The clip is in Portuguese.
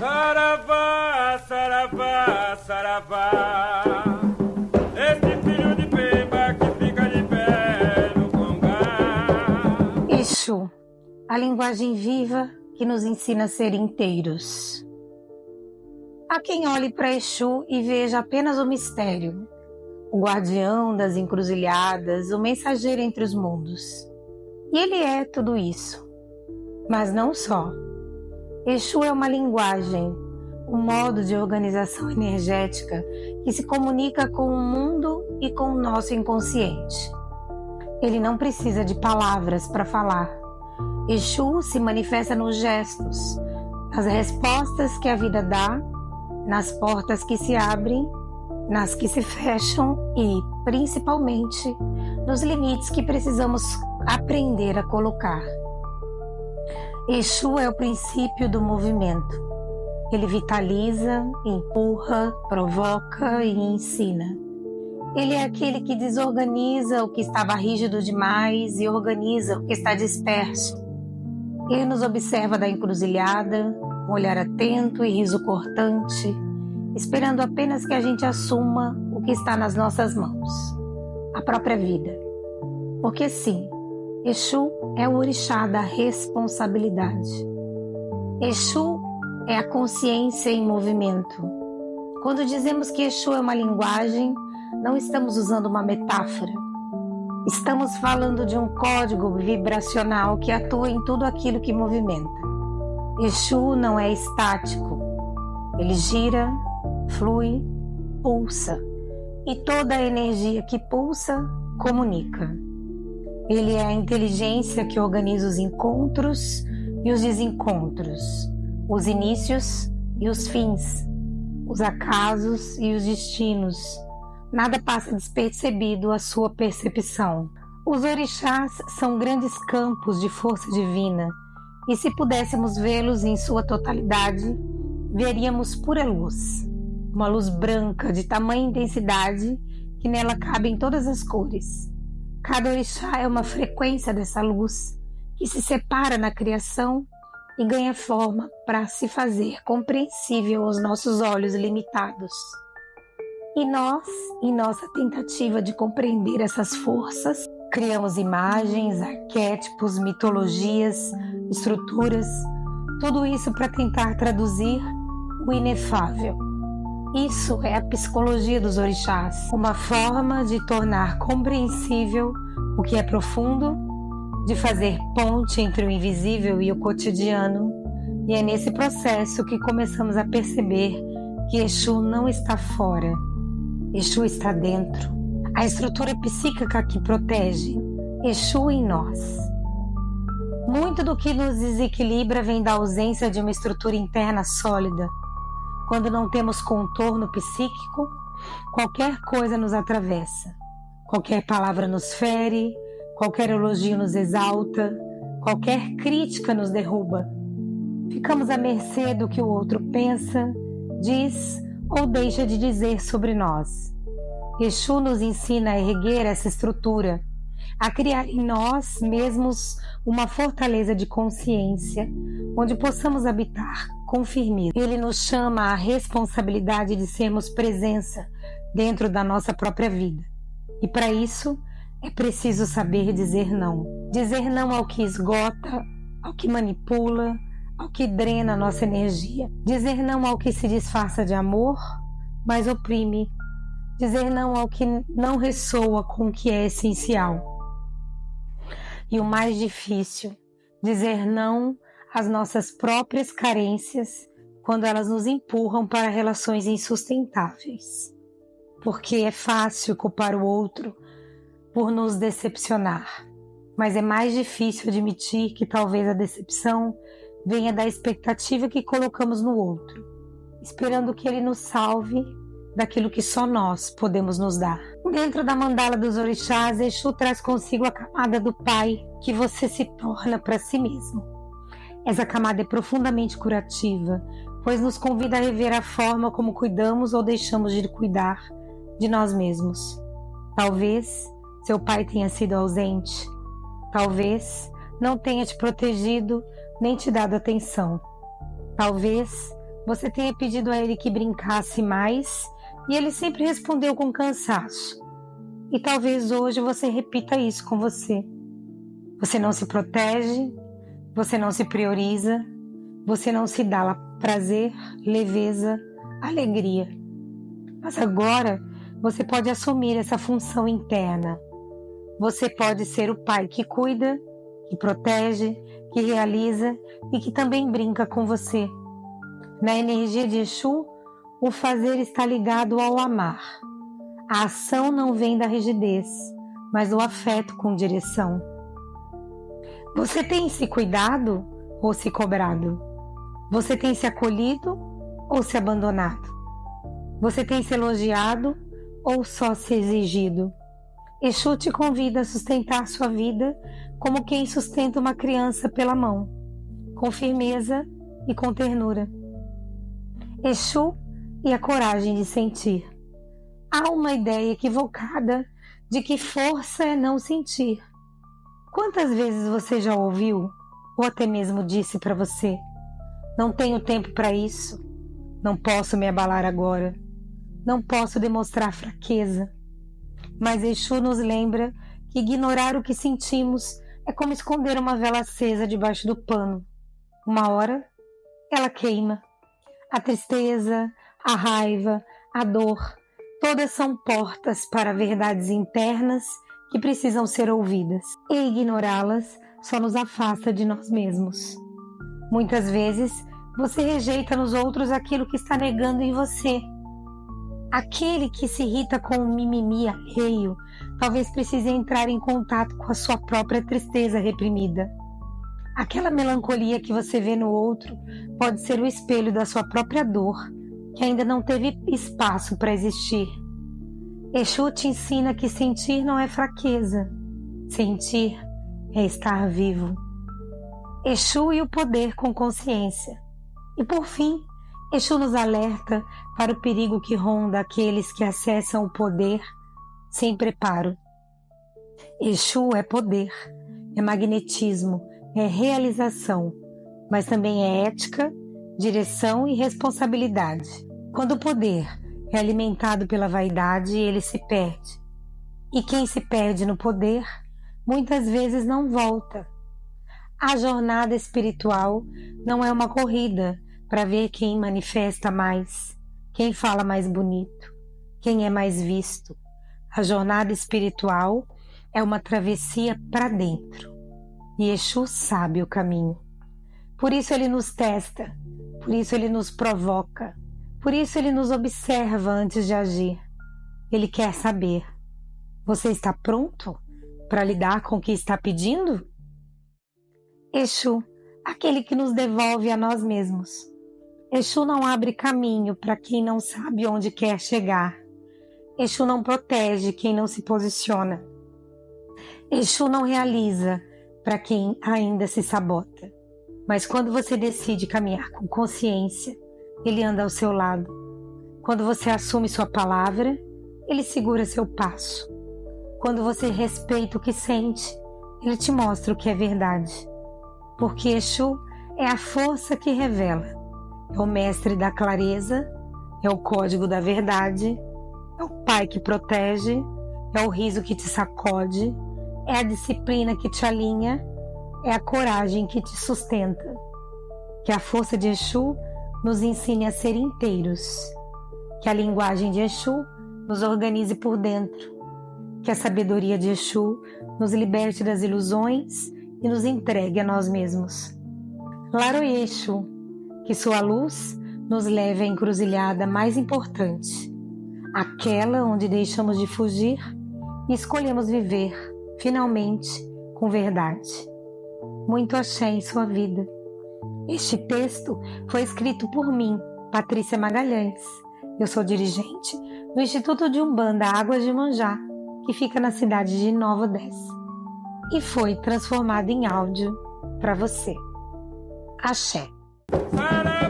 Saravá, saravá, saravá. Esse filho de Pemba que fica de pé no congá. Exu, a linguagem viva que nos ensina a ser inteiros. Há quem olhe para Exu e veja apenas o mistério, o guardião das encruzilhadas, o mensageiro entre os mundos. E ele é tudo isso. Mas não só. Exu é uma linguagem, um modo de organização energética que se comunica com o mundo e com o nosso inconsciente. Ele não precisa de palavras para falar. Exu se manifesta nos gestos, nas respostas que a vida dá, nas portas que se abrem, nas que se fecham e, principalmente, nos limites que precisamos aprender a colocar. Exu é o princípio do movimento. Ele vitaliza, empurra, provoca e ensina. Ele é aquele que desorganiza o que estava rígido demais e organiza o que está disperso. Ele nos observa da encruzilhada, com olhar atento e riso cortante, esperando apenas que a gente assuma o que está nas nossas mãos, a própria vida. Porque sim, Exu é o orixá da responsabilidade. Exu é a consciência em movimento. Quando dizemos que Exu é uma linguagem, não estamos usando uma metáfora. Estamos falando de um código vibracional que atua em tudo aquilo que movimenta. Exu não é estático. Ele gira, flui, pulsa. E toda a energia que pulsa, comunica. Ele é a inteligência que organiza os encontros e os desencontros, os inícios e os fins, os acasos e os destinos. Nada passa despercebido à sua percepção. Os orixás são grandes campos de força divina, e se pudéssemos vê-los em sua totalidade, veríamos pura luz. Uma luz branca de tamanha intensidade que nela cabem todas as cores. Cada orixá é uma frequência dessa luz que se separa na criação e ganha forma para se fazer compreensível aos nossos olhos limitados. E nós, em nossa tentativa de compreender essas forças, criamos imagens, arquétipos, mitologias, estruturas, tudo isso para tentar traduzir o inefável. Isso é a psicologia dos orixás, uma forma de tornar compreensível o que é profundo, de fazer ponte entre o invisível e o cotidiano, e é nesse processo que começamos a perceber que Exu não está fora, Exu está dentro. A estrutura psíquica que protege, Exu em nós. Muito do que nos desequilibra vem da ausência de uma estrutura interna sólida. Quando não temos contorno psíquico, qualquer coisa nos atravessa. Qualquer palavra nos fere, qualquer elogio nos exalta, qualquer crítica nos derruba. Ficamos à mercê do que o outro pensa, diz ou deixa de dizer sobre nós. Exu nos ensina a erguer essa estrutura, a criar em nós mesmos uma fortaleza de consciência, onde possamos habitar com firmeza. Ele nos chama à responsabilidade de sermos presença dentro da nossa própria vida. E para isso, é preciso saber dizer não. Dizer não ao que esgota, ao que manipula, ao que drena a nossa energia. Dizer não ao que se disfarça de amor, mas oprime. Dizer não ao que não ressoa com o que é essencial. E o mais difícil, dizer não às nossas próprias carências quando elas nos empurram para relações insustentáveis. Porque é fácil culpar o outro por nos decepcionar, mas é mais difícil admitir que talvez a decepção venha da expectativa que colocamos no outro, esperando que ele nos salve daquilo que só nós podemos nos dar. Dentro da mandala dos orixás, Exu traz consigo a camada do Pai que você se torna para si mesmo. Essa camada é profundamente curativa, pois nos convida a rever a forma como cuidamos ou deixamos de cuidar de nós mesmos. Talvez seu pai tenha sido ausente, talvez não tenha te protegido nem te dado atenção. Talvez você tenha pedido a ele que brincasse mais e ele sempre respondeu com cansaço. E talvez hoje você repita isso com você. Você não se protege, você não se prioriza, você não se dá prazer, leveza, alegria. Mas agora você pode assumir essa função interna. Você pode ser o pai que cuida, que protege, que realiza e que também brinca com você. Na energia de Exu, o fazer está ligado ao amar. A ação não vem da rigidez, mas do afeto com direção. Você tem se cuidado ou se cobrado? Você tem se acolhido ou se abandonado? Você tem se elogiado ou só se exigido? Exu te convida a sustentar sua vida como quem sustenta uma criança pela mão, com firmeza e com ternura. Exu e a coragem de sentir. Há uma ideia equivocada de que força é não sentir. Quantas vezes você já ouviu, ou até mesmo disse para você: não tenho tempo para isso, não posso me abalar agora, não posso demonstrar fraqueza. Mas Exu nos lembra que ignorar o que sentimos é como esconder uma vela acesa debaixo do pano. Uma hora, ela queima. A tristeza, a raiva, a dor, todas são portas para verdades internas que precisam ser ouvidas. E ignorá-las só nos afasta de nós mesmos. Muitas vezes, você rejeita nos outros aquilo que está negando em você. Aquele que se irrita com o mimimi alheio, talvez precise entrar em contato com a sua própria tristeza reprimida. Aquela melancolia que você vê no outro pode ser o espelho da sua própria dor, que ainda não teve espaço para existir. Exu te ensina que sentir não é fraqueza. Sentir é estar vivo. Exu e o poder com consciência. E por fim, Exu nos alerta para o perigo que ronda aqueles que acessam o poder sem preparo. Exu é poder, é magnetismo, é realização, mas também é ética, direção e responsabilidade. Quando o poder é alimentado pela vaidade, ele se perde. E quem se perde no poder, muitas vezes não volta. A jornada espiritual não é uma corrida para ver quem manifesta mais, quem fala mais bonito, quem é mais visto. A jornada espiritual é uma travessia para dentro. E Exu sabe o caminho. Por isso ele nos testa, por isso ele nos provoca, por isso ele nos observa antes de agir. Ele quer saber: você está pronto para lidar com o que está pedindo? Exu, aquele que nos devolve a nós mesmos. Exu não abre caminho para quem não sabe onde quer chegar. Exu não protege quem não se posiciona. Exu não realiza para quem ainda se sabota. Mas quando você decide caminhar com consciência, ele anda ao seu lado. Quando você assume sua palavra, ele segura seu passo. Quando você respeita o que sente, ele te mostra o que é verdade. Porque Exu é a força que revela. É o mestre da clareza, é o código da verdade, é o pai que protege, é o riso que te sacode, é a disciplina que te alinha, é a coragem que te sustenta. Que a força de Exu nos ensine a ser inteiros. Que a linguagem de Exu nos organize por dentro. Que a sabedoria de Exu nos liberte das ilusões e nos entregue a nós mesmos. Laroye Exu, que sua luz nos leve à encruzilhada mais importante, aquela onde deixamos de fugir e escolhemos viver, finalmente, com verdade. Muito axé em sua vida. Este texto foi escrito por mim, Patrícia Magalhães. Eu sou dirigente do Instituto de Umbanda Águas de Manjá, que fica na cidade de Nova Odessa, e foi transformado em áudio para você. Axé. Saravá.